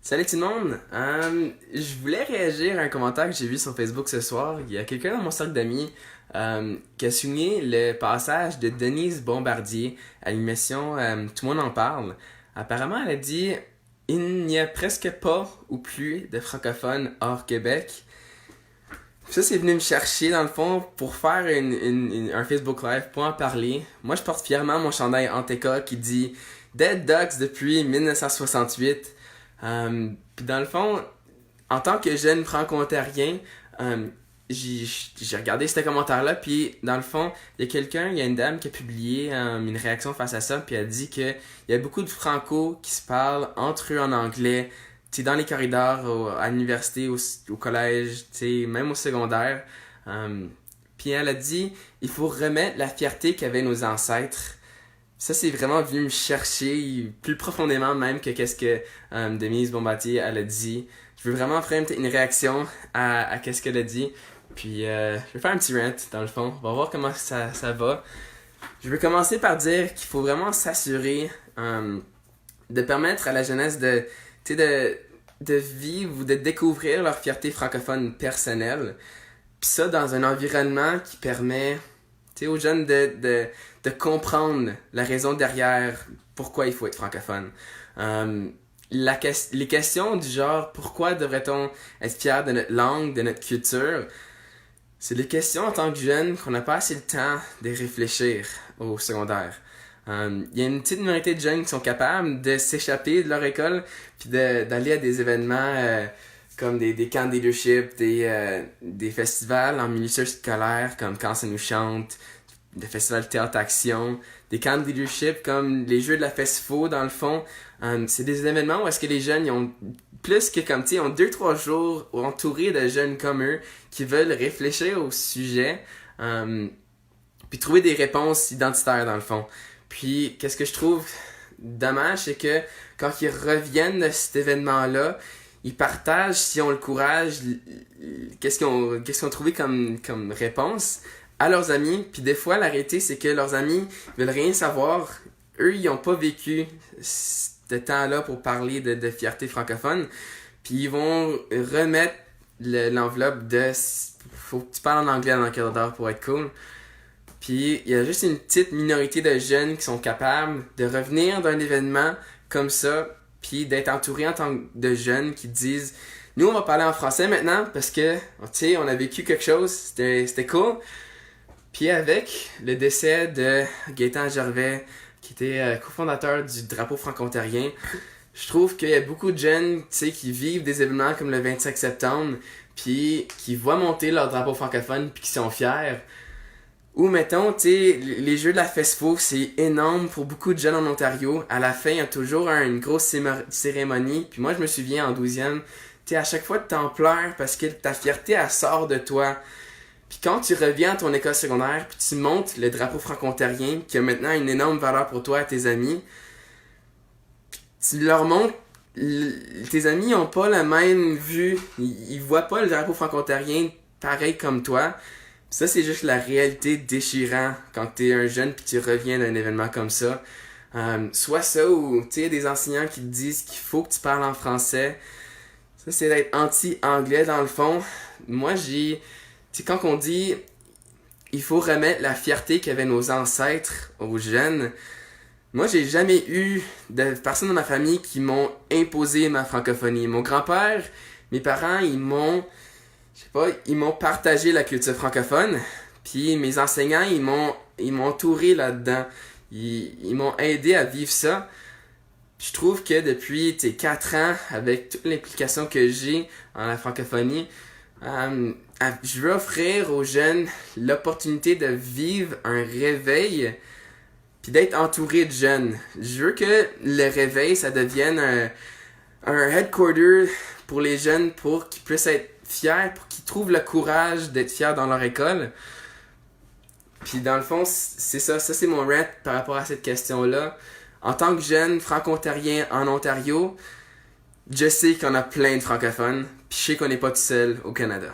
Salut tout le monde! Je voulais réagir à un commentaire que j'ai vu sur Facebook ce soir. Il y a quelqu'un dans mon cercle d'amis qui a souligné le passage de Denise Bombardier à l'émission Tout le monde en parle. Apparemment, elle a dit il n'y a presque pas ou plus de francophones hors Québec. Ça, c'est venu me chercher dans le fond pour faire un Facebook Live pour en parler. Moi, je porte fièrement mon chandail Anteca qui dit Dead Ducks depuis 1968. Puis dans le fond, en tant que jeune franco-ontarien, j'ai regardé ce commentaire-là, puis dans le fond, il y a une dame qui a publié une réaction face à ça, puis elle dit que il y a beaucoup de franco qui se parlent entre eux en anglais, tu sais, dans les corridors, à l'université, au collège, tu sais, même au secondaire. Puis elle a dit, il faut remettre la fierté qu'avaient nos ancêtres. Ça, c'est vraiment venu me chercher plus profondément même que qu'est-ce que Denise Bombardier elle a dit. Je veux vraiment faire une réaction à qu'est-ce qu'elle a dit. Puis je vais faire un petit rant dans le fond. On va voir comment ça va. Je vais commencer par dire qu'il faut vraiment s'assurer de permettre à la jeunesse de vivre ou de découvrir leur fierté francophone personnelle. Puis ça dans un environnement qui permet aux jeunes de comprendre la raison derrière pourquoi il faut être francophone. Les questions du genre pourquoi devrait-on être fier de notre langue, de notre culture, c'est des questions en tant que jeune qu'on n'a pas assez le temps de réfléchir au secondaire. Il y a une petite minorité de jeunes qui sont capables de s'échapper de leur école puis d'aller à des événements comme des camps de leadership, des festivals en milieu scolaire comme Quand ça nous chante, des festivals de théâtre action, des camps de leadership comme les Jeux de la FESFO dans le fond. C'est des événements où est-ce que les jeunes ils ont plus que comme tu sais, ont 2-3 jours entourés de jeunes comme eux qui veulent réfléchir au sujet puis trouver des réponses identitaires dans le fond. Puis qu'est-ce que je trouve dommage, c'est que quand ils reviennent de cet événement-là, ils partagent, s'ils ont le courage, qu'est-ce qu'ils ont trouvé comme réponse à leurs amis. Puis des fois, la réalité, c'est que leurs amis veulent rien savoir. Eux, ils n'ont pas vécu ce temps-là pour parler de fierté francophone. Puis ils vont remettre l'enveloppe de faut que tu parles en anglais dans le corridor pour être cool. Puis il y a juste une petite minorité de jeunes qui sont capables de revenir d'un événement comme ça, puis d'être entourés en tant que de jeunes qui disent nous on va parler en français maintenant parce que tu sais on a vécu quelque chose, c'était cool. Puis avec le décès de Gaétan Gervais qui était cofondateur du drapeau franco-ontarien, je trouve qu'il y a beaucoup de jeunes tu sais qui vivent des événements comme le 25 septembre puis qui voient monter leur drapeau francophone puis qui sont fiers. Ou mettons, tu sais, les Jeux de la FESFO, c'est énorme pour beaucoup de jeunes en Ontario. À la fin, il y a toujours une grosse cérémonie. Puis moi, je me souviens en 12e, tu sais, à chaque fois, t'en pleures parce que ta fierté, elle sort de toi. Puis quand tu reviens à ton école secondaire, puis tu montes le drapeau franco-ontarien, qui a maintenant une énorme valeur pour toi et tes amis, puis tu leur montres, tes amis n'ont pas la même vue. Ils voient pas le drapeau franco-ontarien pareil comme toi. Ça, c'est juste la réalité déchirante quand t'es un jeune puis tu reviens d'un événement comme ça. Soit ça ou tu sais des enseignants qui te disent qu'il faut que tu parles en français. Ça, c'est d'être anti-anglais dans le fond. Moi, tu sais, quand on dit il faut remettre la fierté qu'avaient nos ancêtres aux jeunes, moi, j'ai jamais eu de personnes dans ma famille qui m'ont imposé ma francophonie. Mon grand-père, mes parents, ils m'ont partagé la culture francophone, puis mes enseignants, ils m'ont entouré là-dedans. Ils m'ont aidé à vivre ça. Je trouve que depuis 4 ans, avec toute l'implication que j'ai en la francophonie, je veux offrir aux jeunes l'opportunité de vivre un réveil puis d'être entouré de jeunes. Je veux que le réveil, ça devienne un headquarter pour les jeunes pour qu'ils puissent être fiers, pour qu'ils trouvent le courage d'être fiers dans leur école. Puis dans le fond, c'est ça c'est mon rant par rapport à cette question-là. En tant que jeune franco-ontarien en Ontario, je sais qu'on a plein de francophones, puis je sais qu'on n'est pas tout seul au Canada.